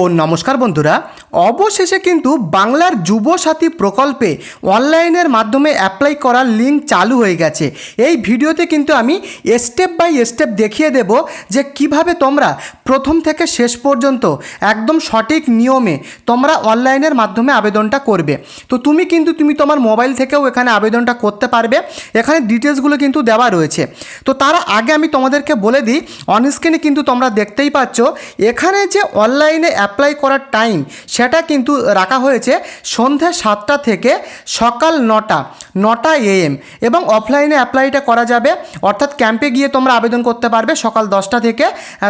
ও নমস্কার বন্ধুরা, অবশেষে কিন্তু বাংলার যুবসাথী প্রকল্পে অনলাইনের মাধ্যমে অ্যাপ্লাই করার লিঙ্ক চালু হয়ে গেছে। এই ভিডিওতে কিন্তু আমি স্টেপ বাই স্টেপ দেখিয়ে দেব যে কিভাবে তোমরা প্রথম থেকে শেষ পর্যন্ত একদম সঠিক নিয়মে তোমরা অনলাইনের মাধ্যমে আবেদনটা করবে। তো তুমি তোমার মোবাইল থেকেও এখানে আবেদনটা করতে পারবে। এখানে ডিটেলসগুলো কিন্তু দেওয়া রয়েছে। তো তার আগে আমি তোমাদেরকে বলে দিই, অনস্ক্রিনে কিন্তু তোমরা দেখতেই পাচ্ছ এখানে যে অনলাইনে অ্যাপ্লাই করার টাইম সেটা কিন্তু রাখা হয়েছে সন্ধ্যে 7টা থেকে সকাল 9টা AM, এবং অফলাইনে অ্যাপ্লাইটা করা যাবে, অর্থাৎ ক্যাম্পে গিয়ে তোমরা আবেদন করতে পারবে সকাল 10টা থেকে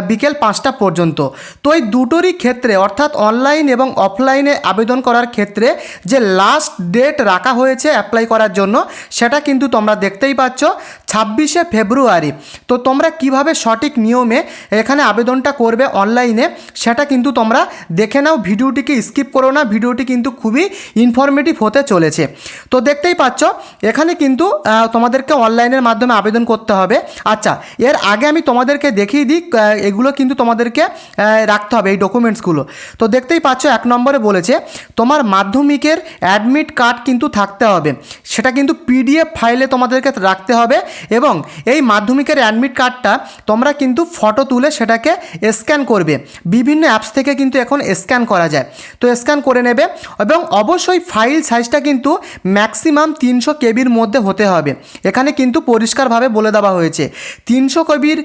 বিকেল 5টা পর্যন্ত। তো এই দুটোরই ক্ষেত্রে অর্থাৎ অনলাইন এবং অফলাইনে আবেদন করার ক্ষেত্রে যে লাস্ট ডেট রাখা হয়েছে অ্যাপ্লাই করার জন্য সেটা কিন্তু তোমরা দেখতেই পাচ্ছ 26শে ফেব্রুয়ারি। তো তোমরা কিভাবে সঠিক নিয়মে এখানে আবেদনটা করবে অনলাইনে সেটা কিন্তু তোমরা দেখে নাও, ভিডিওটিকে স্কিপ করো না, ভিডিওটি কিন্তু খুবই ইনফরমেটিভ হতে চলেছে। তো দেখতেই পাচ্ছ এখানে কিন্তু তোমাদেরকে অনলাইনের মাধ্যমে আবেদন করতে হবে। আচ্ছা, এর আগে আমি তোমাদেরকে দেখিয়ে দিই, এগুলো কিন্তু তোমাদেরকে রাখতে হবে এই ডকুমেন্টসগুলো। তো দেখতেই পাচ্ছ 1 নম্বরে বলেছে তোমার মাধ্যমিকের অ্যাডমিট কার্ড কিন্তু থাকতে হবে, সেটা কিন্তু PDF ফাইলে তোমাদেরকে রাখতে হবে, এবং এই মাধ্যমিকের অ্যাডমিট কার্ডটা তোমরা কিন্তু ফটো তুলে সেটাকে স্ক্যান করবে। বিভিন্ন অ্যাপস থেকে কিন্তু এখন স্ক্যান করা যায়, তো স্ক্যান করে নেবে, এবং অবশ্যই ফাইল সাইজটা কিন্তু ম্যাক্সিমাম 300 কেবির মধ্যে হতে হবে। এখানে কিন্তু পরিষ্কারভাবে বলে দেওয়া হয়েছে 300 কেবির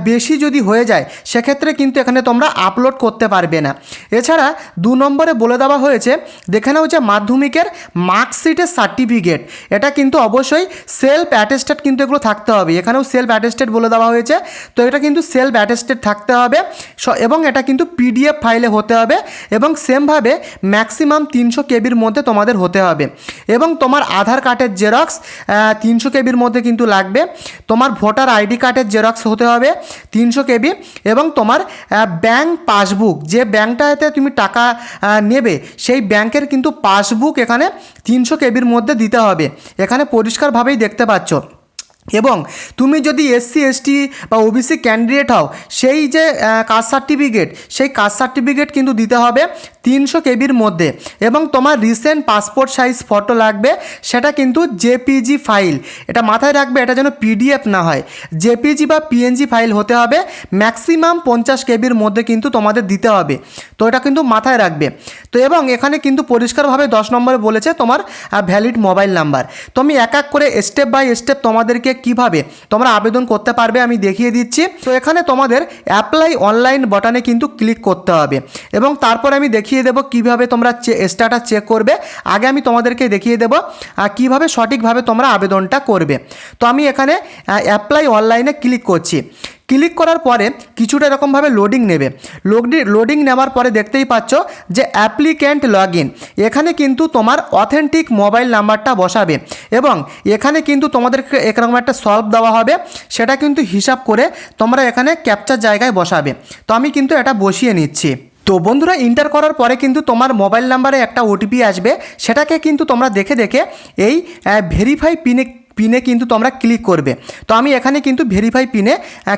বেশি যদি হয়ে যায় সেক্ষেত্রে কিন্তু এখানে তোমরা আপলোড করতে পারবে না। এছাড়া 2 নম্বরে বলে দেওয়া হয়েছে দেখে নাও যে মাধ্যমিকের মার্কশিটের সার্টিফিকেট, এটা কিন্তু অবশ্যই সেলফ অ্যাটেস্টেড কিন্তু এগুলো থাকতে হবে। এখানেও সেলফ অ্যাটেস্টেড বলে দেওয়া হয়েছে, তো এটা কিন্তু সেলফ অ্যাটেস্টেড থাকতে হবে, এবং এটা কিন্তু PDF ফাইলে হতে হবে, এবং সেমভাবে ম্যাক্সিমাম 300 কেবির মধ্যে তোমাদের হতে হবে। এবং তোমার আধার কার্ডের জেরক্স 300 কেবির মধ্যে কিন্তু লাগবে, তোমার ভোটার ID কার্ডের জেরক্স হতে হবে 300 কেবি, এবং তোমার ব্যাংক পাসবুক, যে ব্যাংকটাতে তুমি টাকা নেবে সেই ব্যাংকের কিন্তু পাসবুক এখানে 300 কেবির মধ্যে দিতে হবে। এখানে পরিষ্কারভাবেই দেখতে পাচ্ছ। এবং তুমি যদি SC ST বা OBC ক্যান্ডিডেট হও, সেই যে কাস্ট সার্টিফিকেট, সেই কাস্ট সার্টিফিকেট কিন্তু দিতে হবে 300 কেবির মধ্যে, এবং তোমার রিসেন্ট পাসপোর্ট সাইজ ফটো লাগবে, সেটা কিন্তু JPG ফাইল, এটা মাথায় রাখবে, এটা যেন PDF না হয়, JPG বা PNG ফাইল হতে হবে, ম্যাক্সিমাম 50 কেবির মধ্যে কিন্তু তোমাদের দিতে হবে। তো এটা কিন্তু মাথায় রাখবে। তো এবং এখানে কিন্তু পরিষ্কারভাবে 10 নম্বরে বলেছে তোমার ভ্যালিড মোবাইল নাম্বার। তো আমি এক এক করে স্টেপ বাই স্টেপ তোমাদেরকে কিভাবে তোমরা আবেদন করতে পারবে আমি দেখিয়ে দিচ্ছি। তো এখানে তোমাদের অ্যাপ্লাই অনলাইন বাটনে কিন্তু ক্লিক করতে হবে, এবং তারপর আমি দেখিয়ে দেবো কিভাবে তোমরা স্ট্যাটাস চেক করবে। আগে আমি তোমাদেরকে দেখিয়ে দেবো কিভাবে সঠিকভাবে তোমরা আবেদনটা করবে। তো আমি এখানে অ্যাপ্লাই অনলাইনে ক্লিক করছি। ক্লিক করার পরে কিছুটা এরকমভাবে লোডিং নেবে। লোডিং নেওয়ার পরে দেখতেই পাচ্ছ যে অ্যাপ্লিক্যান্ট লগ ইন, এখানে কিন্তু তোমার অথেন্টিক মোবাইল নাম্বারটা বসাবে, এবং এখানে কিন্তু তোমাদেরকে এরকম একটা সলভ দেওয়া হবে, সেটা কিন্তু হিসাব করে তোমরা এখানে ক্যাপচার জায়গায় বসাবে। তো আমি কিন্তু এটা বসিয়ে নিচ্ছি। তো বন্ধুরা, এন্টার করার পরে কিন্তু তোমার মোবাইল নাম্বারে একটা OTP আসবে, সেটাকে কিন্তু তোমরা দেখে এই ভেরিফাই পিনে কিন্তু তোমরা ক্লিক করবে। তো আমি এখানে কিন্তু ভেরিফাই পিনে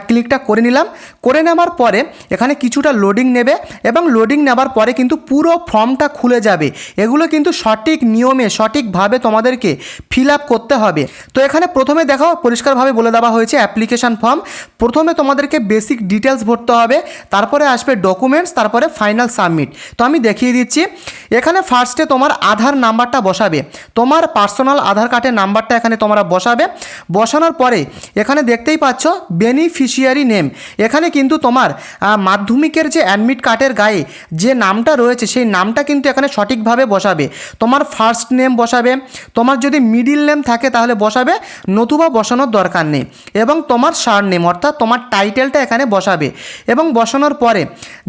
ক্লিকটা করে নিলাম। করে নেওয়ার পরে এখানে কিছুটা লোডিং নেবে, এবং লোডিং নেওয়ার পরে কিন্তু পুরো ফর্মটা খুলে যাবে। এগুলো কিন্তু সঠিক নিয়মে সঠিকভাবে তোমাদেরকে ফিল আপ করতে হবে। তো এখানে প্রথমে দেখো পরিষ্কারভাবে বলে দেওয়া হয়েছে অ্যাপ্লিকেশান ফর্ম। প্রথমে তোমাদেরকে বেসিক ডিটেলস ভরতে হবে, তারপরে আসবে ডকুমেন্টস, তারপরে ফাইনাল সাবমিট। তো আমি দেখিয়ে দিচ্ছি। এখানে ফার্স্টে তোমার আধার নাম্বারটা বসাবে, তোমার পার্সোনাল আধার কার্ডের নাম্বারটা এখানে তোমরা বসাবে। বসানোর পরে এখানে দেখতেই পাচ্ছ বেনিফিশিয়ারি নেম, এখানে কিন্তু তোমার মাধ্যমিকের যে অ্যাডমিট কার্ডের গায়ে যে নামটা রয়েছে সেই নামটা কিন্তু এখানে সঠিকভাবে বসাবে। তোমার ফার্স্ট নেম বসাবে, তোমার যদি মিডিল নেম থাকে তাহলে বসাবে, নতুবা বসানোর দরকার নেই, এবং তোমার সার নেম অর্থাৎ তোমার টাইটেলটা এখানে বসাবে। এবং বসানোর পরে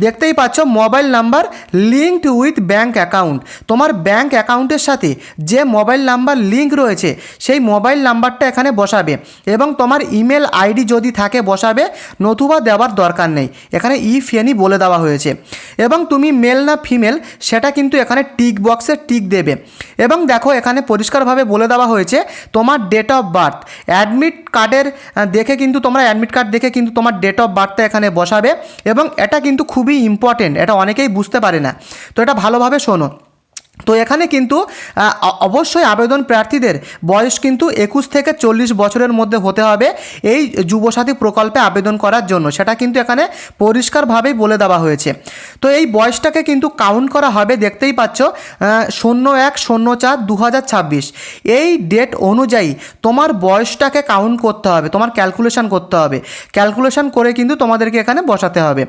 দেখতেই পাচ্ছ mobile number linked with bank account, তোমার ব্যাঙ্ক অ্যাকাউন্টের সাথে যে মোবাইল নাম্বার লিঙ্ক রয়েছে সেই মোবাইল নাম্বারটা এখানে বসাবে এবং তোমার ইমেল আইডি যদি থাকে বসাবে, নতুবা দেওয়ার দরকার নেই, এখানে ইফ এনি বলে দেওয়া হয়েছে। এবং তুমি মেল না ফিমেল সেটা কিন্তু এখানে টিক বক্সে টিক দেবে। এবং দেখো এখানে পরিষ্কারভাবে বলে দেওয়া হয়েছে তোমার ডেট অফ বার্থ, অ্যাডমিট কার্ডের দেখে কিন্তু তোমরা অ্যাডমিট কার্ড দেখে কিন্তু তোমার ডেট অফ বার্থটা এখানে বসাবে। এবং এটা কিন্তু খুবই ইম্পর্টেন্ট, এটা অনেকেই বুঝতে পারে না, তো এটা ভালোভাবে শোনো। তো এখানে কিন্তু অবশ্যই আবেদন প্রার্থীদের বয়স কিন্তু 21 থেকে 40 বছরের মধ্যে হতে হবে এই যুবসাথী প্রকল্পে আবেদন করার জন্য, সেটা কিন্তু এখানে পরিষ্কারভাবেই বলে দেওয়া হয়েছে। তো এই বয়সটাকে কিন্তু কাউন্ট করা হবে, দেখতেই পাচ্ছ 01/04/2026 এই ডেট অনুযায়ী তোমার বয়সটাকে কাউন্ট করতে হবে, তোমার ক্যালকুলেশন করতে হবে, ক্যালকুলেশন করে কিন্তু তোমাদেরকে এখানে বসাতে হবে,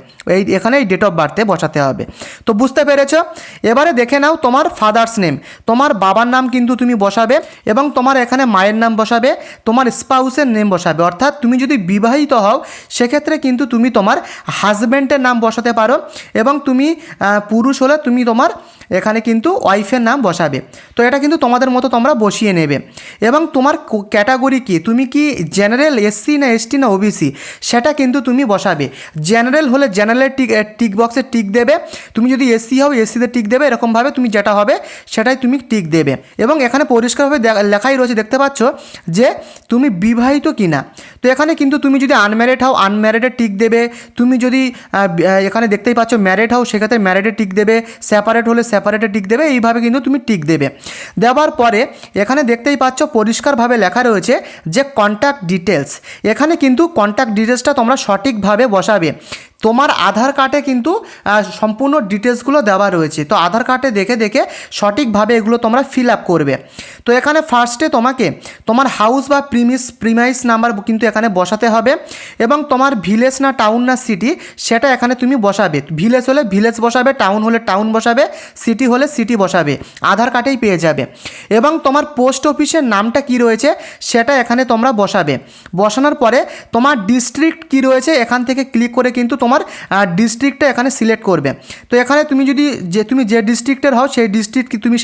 এখানে এই ডেট অফ বার্থে বসাতে হবে। তো বুঝতে পেরেছো? এবারে দেখে নাও তোমার ফাদার্স নেম, তোমার বাবার নাম কিন্তু তুমি বসাবে এবং তোমার এখানে মায়ের নাম বসাবে, তোমার স্পাউসের নেম বসাবে, অর্থাৎ তুমি যদি বিবাহিত হও সেক্ষেত্রে কিন্তু তুমি তোমার হাজব্যান্ডের নাম বসাতে পারো এবং তুমি পুরুষ হলে তুমি তোমার এখানে কিন্তু ওয়াইফের নাম বসাবে। তো এটা কিন্তু তোমাদের মতো তোমরা বসিয়ে নেবে। এবং তোমার ক্যাটাগরি কি, তুমি কি জেনারেল, এসসি না এসটি না ওবিসি সেটা কিন্তু তুমি বসাবে। জেনারেল হলে জেনারেলের টিক বক্সে টিক দেবে, তুমি যদি এসসি হও এসসিতে টিক দেবে, এরকমভাবে তুমি যেটা হবে সেটাই তুমি টিক দেবে। এবং এখানে পরিষ্কারভাবে লেখাই রয়েছে, দেখতে পাচ্ছ যে তুমি বিবাহিত কি না। তো এখানে কিন্তু তুমি যদি আনম্যারিড হও আনম্যারিডে টিক দেবে, তুমি যদি এখানে দেখতেই পাচ্ছ ম্যারিড হও সেক্ষেত্রে ম্যারিডে টিক দেবে, সেপারেট হলে সেপারেটে টিক দেবে, এইভাবে কিন্তু তুমি টিক দেবে। দেওয়ার পরে এখানে দেখতেই পাচ্ছ পরিষ্কারভাবে লেখা রয়েছে যে কন্ট্যাক্ট ডিটেলস, এখানে কিন্তু কন্ট্যাক্ট ডিটেলসটা তোমরা সঠিকভাবে বসাবে। তোমার আধার কার্ডে কিন্তু সম্পূর্ণ ডিটেলসগুলো দেওয়া রয়েছে, তো আধার কার্ডে দেখে দেখে সঠিকভাবে এগুলো তোমরা ফিল আপ করবে। তো এখানে ফার্স্টে তোমাকে তোমার হাউস বা প্রিমাইস নাম্বার কিন্তু এখানে বসাতে হবে এবং তোমার ভিলেজ না টাউন না সিটি সেটা এখানে তুমি বসাবে। ভিলেজ হলে ভিলেজ বসাবে, টাউন হলে টাউন বসাবে, সিটি হলে সিটি বসাবে, আধার কার্ডেই পেয়ে যাবে। এবং তোমার পোস্ট অফিসের নামটা কি রয়েছে সেটা এখানে তোমরা বসাবে। বসানোর পরে তোমার ডিস্ট্রিক্ট কি রয়েছে এখান থেকে ক্লিক করে কিন্তু তোমার ডিস্ট্রিক্টটা এখানে সিলেক্ট করবে। তো এখানে তুমি যদি তুমি যে ডিস্ট্রিক্টের হও সেই ডিস্ট্রিক্ট তুমি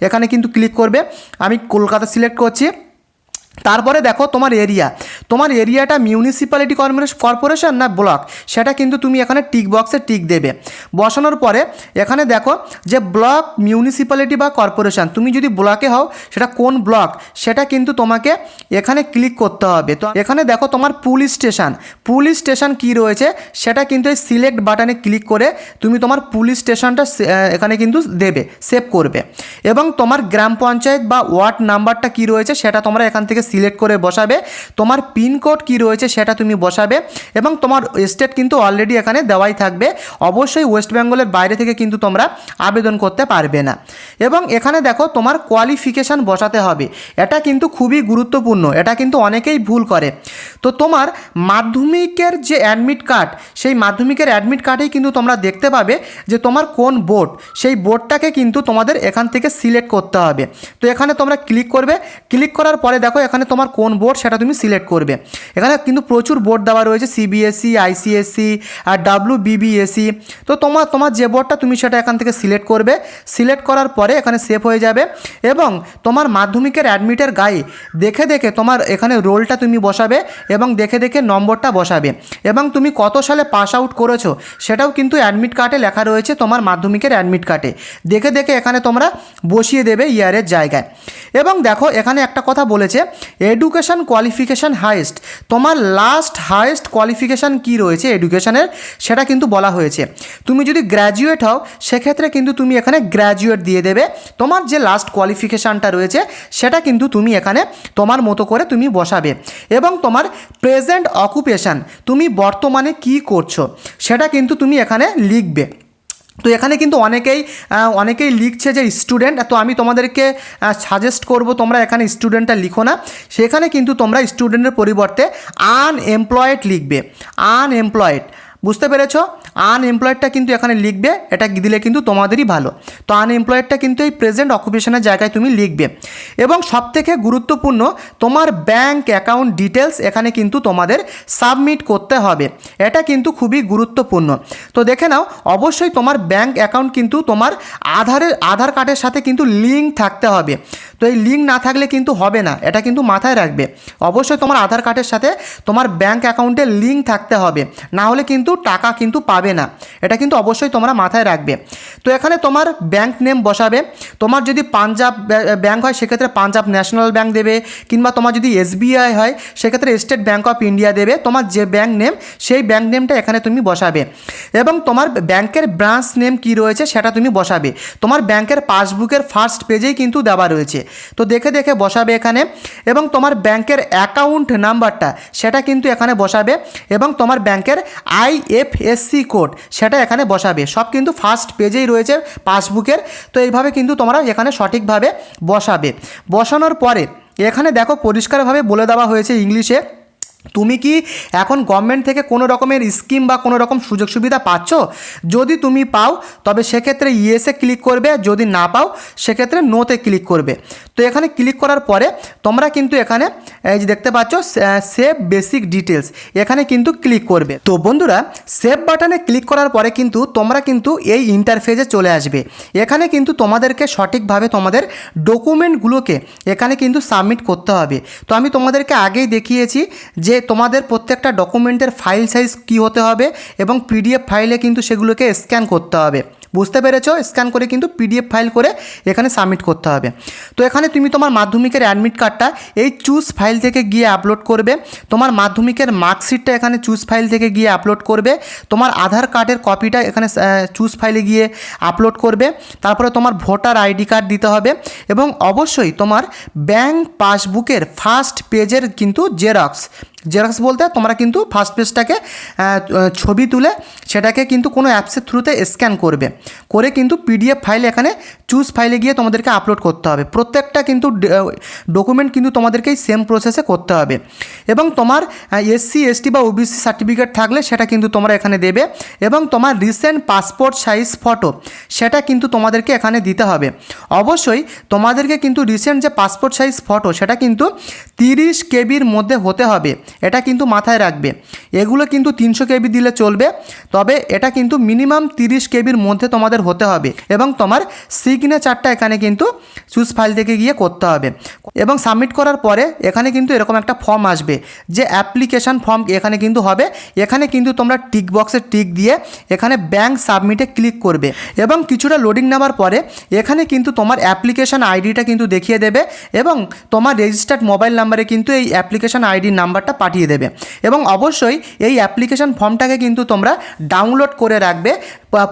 এখানে কিন্তু ক্লিক করবে। আমি কলকাতা সিলেক্ট করছি। তারপরে দেখো তোমার এরিয়াটা মিউনিসিপ্যালিটি কর্পোরেশন না ব্লক সেটা কিন্তু তুমি এখানে টিক বক্সে টিক দেবে। বসানোর পরে এখানে দেখো যে ব্লক, মিউনিসিপ্যালিটি বা কর্পোরেশন, তুমি যদি ব্লকে হও সেটা কোন ব্লক সেটা কিন্তু তোমাকে এখানে ক্লিক করতে হবে। তো এখানে দেখো তোমার পুলিশ স্টেশন কি রয়েছে সেটা কিন্তু এই সিলেক্ট বাটনে ক্লিক করে তুমি তোমার পুলিশ স্টেশনটা এখানে কিন্তু দেবে, সেভ করবে। এবং তোমার গ্রাম পঞ্চায়েত বা ওয়ার্ড নাম্বারটা কি রয়েছে সেটা তোমরা এখান থেকে সিলেক্ট করে বসাবে। তোমার পিনকোড কি রয়েছে সেটা তুমি বসাবে এবং তোমার স্টেট কিন্তু অলরেডি এখানে দেওয়াই থাকবে। অবশ্যই ওয়েস্ট বেঙ্গলের বাইরে থেকে কিন্তু তোমরা আবেদন করতে পারবে না। এবং এখানে দেখো তোমার কোয়ালিফিকেশান বসাতে হবে, এটা কিন্তু খুবই গুরুত্বপূর্ণ, এটা কিন্তু অনেকেই ভুল করে। তো তোমার মাধ্যমিকের যে অ্যাডমিট কার্ড সেই মাধ্যমিকের অ্যাডমিট কার্ডেই কিন্তু তোমরা দেখতে পাবে যে তোমার কোন বোর্ড, সেই বোর্ডটাকে কিন্তু তোমাদের এখান থেকে সিলেক্ট করতে হবে। তো এখানে তোমরা ক্লিক করবে, ক্লিক করার পরে দেখো এখানে তোমার কোন বোর্ড সেটা তুমি সিলেক্ট করবে। এখানে কিন্তু প্রচুর বোর্ড দেওয়া রয়েছে, সিবিএসসি, আইসিএসসি আর ডাব্লিউবিবিএসসি। তো তোমার যে বোর্ডটা তুমি সেটা এখান থেকে সিলেক্ট করবে। সিলেক্ট করার পরে এখানে সেভ হয়ে যাবে এবং তোমার মাধ্যমিকের অ্যাডমিটের গায়ে দেখে দেখে তোমার এখানে রোলটা তুমি বসাবে এবং দেখে দেখে নম্বরটা বসাবে এবং তুমি কত সালে পাস আউট করেছো সেটাও কিন্তু অ্যাডমিট কার্ডে লেখা রয়েছে, তোমার মাধ্যমিকের অ্যাডমিট কার্ডে দেখে দেখে এখানে তোমরা বসিয়ে দেবে ইয়ারের জায়গায়। এবং দেখো এখানে একটা কথা বলেছে এডুকেশান কোয়ালিফিকেশান হাইয়েস্ট, তোমার লাস্ট হাইয়েস্ট কোয়ালিফিকেশান কি রয়েছে এডুকেশানের সেটা কিন্তু বলা হয়েছে। তুমি যদি গ্র্যাজুয়েট হও সেক্ষেত্রে কিন্তু তুমি এখানে গ্র্যাজুয়েট দিয়ে দেবে, তোমার যে লাস্ট কোয়ালিফিকেশানটা রয়েছে সেটা কিন্তু তুমি এখানে তোমার মতো করে তুমি বসাবে। এবং তোমার প্রেজেন্ট অকুপেশান, তুমি বর্তমানে কি করছো সেটা কিন্তু তুমি এখানে লিখবে। তো এখানে কিন্তু অনেকেই লিখছে যে স্টুডেন্ট, তো আমি তোমাদেরকে সাজেস্ট করব তোমরা এখানে স্টুডেন্টটা লিখো না, সেখানে কিন্তু তোমরা স্টুডেন্টের পরিবর্তে আনএমপ্লয়েড লিখবে, আনএমপ্লয়েড। বুঝতে পেরেছো? আনএমপ্লয়েডটা কিন্তু এখানে লিখবে, এটা দিলে কিন্তু তোমাদেরই ভালো। তো আনএমপ্লয়েডটা কিন্তু এই প্রেজেন্ট অকুপেশনের জায়গায় তুমি লিখবে। এবং সবথেকে গুরুত্বপূর্ণ, তোমার ব্যাঙ্ক অ্যাকাউন্ট ডিটেলস এখানে কিন্তু তোমাদের সাবমিট করতে হবে। এটা কিন্তু খুবই গুরুত্বপূর্ণ। তো দেখে নাও, অবশ্যই তোমার ব্যাঙ্ক অ্যাকাউন্ট কিন্তু তোমার আধার কার্ডের সাথে কিন্তু লিঙ্ক থাকতে হবে। তো এই লিঙ্ক না থাকলে কিন্তু হবে না, এটা কিন্তু মাথায় রাখবে। অবশ্যই তোমার আধার কার্ডের সাথে তোমার ব্যাঙ্ক অ্যাকাউন্টের লিঙ্ক থাকতে হবে, না হলে কিন্তু টাকা কিন্তু পাবে না। এটা কিন্তু অবশ্যই তোমরা মাথায় রাখবে। তো এখানে তোমার ব্যাঙ্ক নেম বসাবে। তোমার যদি পাঞ্জাব ব্যাঙ্ক হয় সেক্ষেত্রে পাঞ্জাব ন্যাশনাল ব্যাঙ্ক দেবে, কিংবা তোমার যদি এসবিআই হয় সেক্ষেত্রে স্টেট ব্যাঙ্ক অফ ইন্ডিয়া দেবে। তোমার যে ব্যাঙ্ক নেম সেই ব্যাঙ্ক নেমটা এখানে তুমি বসাবে। এবং তোমার ব্যাঙ্কের ব্রাঞ্চ নেম কী রয়েছে সেটা তুমি বসাবে। তোমার ব্যাঙ্কের পাসবুকের ফার্স্ট পেজেই কিন্তু দেওয়া রয়েছে, তো দেখে দেখে বসাবে এখানে। এবং তোমার ব্যাঙ্কের অ্যাকাউন্ট নাম্বারটা সেটা কিন্তু এখানে বসাবে। এবং তোমার ব্যাঙ্কের আইএফএসসি কোড সেটা এখানে বসাবে। সব কিন্তু ফার্স্ট পেজেই রয়েছে পাসবুকের। তো এইভাবে কিন্তু তোমরা এখানে সঠিকভাবে বসাবে। বসানোর পরে এখানে দেখো পরিষ্কারভাবে বলে দেওয়া হয়েছে ইংলিশে, তুমি কি এখন গভর্নমেন্ট থেকে কোনো রকমের স্কিম বা কোনো রকম সুযোগ সুবিধা পাচ্ছ? যদি তুমি পাও তবে সেক্ষেত্রে ইয়েসে ক্লিক করবে, যদি না পাও সেক্ষেত্রে নোতে ক্লিক করবে। তো এখানে ক্লিক করার পরে তোমরা কিন্তু এখানে এই যে দেখতে পাচ্ছ সেভ বেসিক ডিটেলস, এখানে কিন্তু ক্লিক করবে। তো বন্ধুরা, সেভ বাটনে ক্লিক করার পরে কিন্তু তোমরা কিন্তু এই ইন্টারফেসে চলে আসবে। এখানে কিন্তু তোমাদেরকে সঠিকভাবে তোমাদের ডকুমেন্টগুলোকে এখানে কিন্তু সাবমিট করতে হবে। তো আমি তোমাদেরকে আগেই দেখিয়েছি যে তোমাদের প্রত্যেকটা ডকুমেন্টের ফাইল সাইজ কী হতে হবে এবং পিডিএফ ফাইলে কিন্তু সেগুলোকে স্ক্যান করতে হবে। বুঝতে পেরেছো? স্ক্যান করে কিন্তু পিডিএফ ফাইল করে এখানে সাবমিট করতে হবে। তো এখানে তুমি তোমার মাধ্যমিকের অ্যাডমিট কার্ডটা এই চুজ ফাইল থেকে গিয়ে আপলোড করবে। তোমার মাধ্যমিকের মার্কশিটটা এখানে চুজ ফাইল থেকে গিয়ে আপলোড করবে। তোমার আধার কার্ডের কপিটা এখানে চুজ ফাইলে গিয়ে আপলোড করবে। তারপরে তোমার ভোটার আইডি কার্ড দিতে হবে। এবং অবশ্যই তোমার ব্যাঙ্ক পাসবুকের ফার্স্ট পেজের কিন্তু জেরক্স বলতে তোমরা কিন্তু ফার্স্ট পেজটাকে ছবি তুলে সেটাকে কিন্তু কোনো অ্যাপসের থ্রুতে স্ক্যান করবে, করে কিন্তু পিডিএফ ফাইল এখানে চুজ ফাইলে গিয়ে তোমাদেরকে আপলোড করতে হবে। প্রত্যেকটা কিন্তু ডকুমেন্ট কিন্তু তোমাদেরকে এই সেম প্রসেসে করতে হবে। এবং তোমার এসসি এসটি বা ওবিসি সার্টিফিকেট থাকলে সেটা কিন্তু তোমরা এখানে দেবে। এবং তোমার রিসেন্ট পাসপোর্ট সাইজ ফটো সেটা কিন্তু তোমাদেরকে এখানে দিতে হবে। অবশ্যই তোমাদেরকে কিন্তু রিসেন্ট যে পাসপোর্ট সাইজ ফটো সেটা কিন্তু 30 কেবির মধ্যে হতে হবে, এটা কিন্তু মাথায় রাখবে। এগুলো কিন্তু 300 কেবি দিলে চলবে, তবে এটা কিন্তু মিনিমাম 30 কেবির মধ্যে তোমাদের হতে হবে। এবং তোমার সিগনেচারটা এখানে কিন্তু চুজ ফাইল থেকে গিয়ে করতে হবে। এবং সাবমিট করার পরে এখানে কিন্তু এরকম একটা ফর্ম আসবে, যে অ্যাপ্লিকেশান ফর্ম এখানে কিন্তু হবে। এখানে কিন্তু তোমরা টিক বক্সে টিক দিয়ে এখানে ব্যাঙ্ক সাবমিটে ক্লিক করবে। এবং কিছুটা লোডিং নেওয়ার পরে এখানে কিন্তু তোমার অ্যাপ্লিকেশান আইডিটা কিন্তু দেখিয়ে দেবে। এবং তোমার রেজিস্টার্ড মোবাইল নাম্বারে কিন্তু এই অ্যাপ্লিকেশান আইডির নাম্বারটা পাঠিয়ে দেবে। এবং অবশ্যই এই অ্যাপ্লিকেশান ফর্মটাকে কিন্তু তোমরা ডাউনলোড করে রাখবে,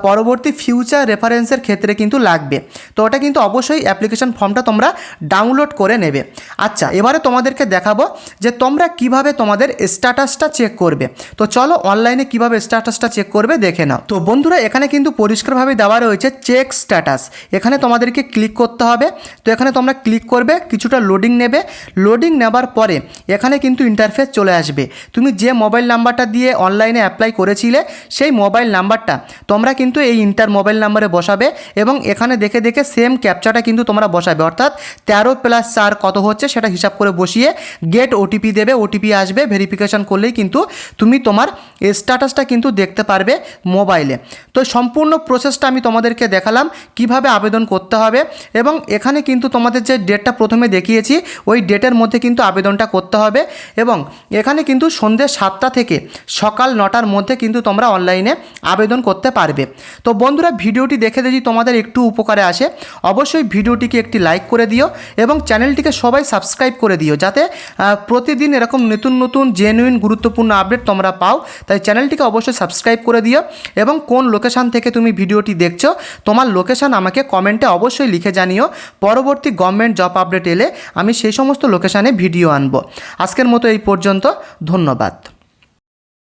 পরবর্তী ফিউচার রেফারেন্সের ক্ষেত্রে কিন্তু লাগবে। তো ওটা কিন্তু অবশ্যই অ্যাপ্লিকেশান ফর্মটা তোমরা ডাউনলোড করে নেবে। আচ্ছা, এবারে তোমাদেরকে দেখাবো যে তোমরা কিভাবে তোমাদের স্ট্যাটাসটা চেক করবে। তো চলো অনলাইনে কিভাবে স্ট্যাটাসটা চেক করবে দেখে নাও। তো বন্ধুরা, এখানে কিন্তু পরিষ্কারভাবে দেওয়া রয়েছে চেক স্ট্যাটাস, এখানে তোমাদেরকে ক্লিক করতে হবে। তো এখানে তোমরা ক্লিক করবে, কিছুটা লোডিং নেবে। লোডিং নেবার পরে এখানে কিন্তু ইন্টারফেস চলে আসবে। তুমি যে মোবাইল নাম্বারটা দিয়ে অনলাইনে অ্যাপ্লাই করেছিলে সেই মোবাইল নাম্বারটা তোমরা কিন্তু এই মোবাইল নাম্বারে বসাবে। এবং এখানে দেখে দেখে সেম ক্যাপচাটা কিন্তু তোমরা বসাবে, অর্থাৎ 13+4 কত হচ্ছে সেটা হিসাব করে বসিয়ে গেট ওটিপি দেবে। ওটিপি আসবে, ভেরিফিকেশান করলেই কিন্তু তুমি তোমার স্ট্যাটাসটা কিন্তু দেখতে পারবে মোবাইলে। তো সম্পূর্ণ প্রসেসটা আমি তোমাদেরকে দেখালাম কিভাবে আবেদন করতে হবে। এবং এখানে কিন্তু তোমাদের যে ডেটটা প্রথমে দেখিয়েছি ওই ডেটের মধ্যে কিন্তু আবেদনটা করতে হবে। এবং এখানে কিন্তু সন্ধ্যে 7টা থেকে সকাল 9টার মধ্যে কিন্তু তোমরা অনলাইনে আবেদন করতে পারবে। তো বন্ধুরা, ভিডিওটি দেখে যদি তোমাদের একটু উপকারে আসে অবশ্যই ভিডিওটিকে একটি লাইক করে দিও এবং চ্যানেলটিকে সবাই সাবস্ক্রাইব করে দিও, যাতে প্রতিদিন এরকম নতুন নতুন জেনুইন গুরুত্বপূর্ণ আপডেট তোমরা পাও। তাই চ্যানেলটিকে অবশ্যই সাবস্ক্রাইব করে দিও। এবং কোন লোকেশান থেকে তুমি ভিডিওটি দেখছো তোমার লোকেশান আমাকে কমেন্টে অবশ্যই লিখে জানিও। পরবর্তী গভর্নমেন্ট জব আপডেট এলে আমি সেই সমস্ত লোকেশানে ভিডিও আনবো। আজকের মতো এই পর্যন্ত, ধন্যবাদ।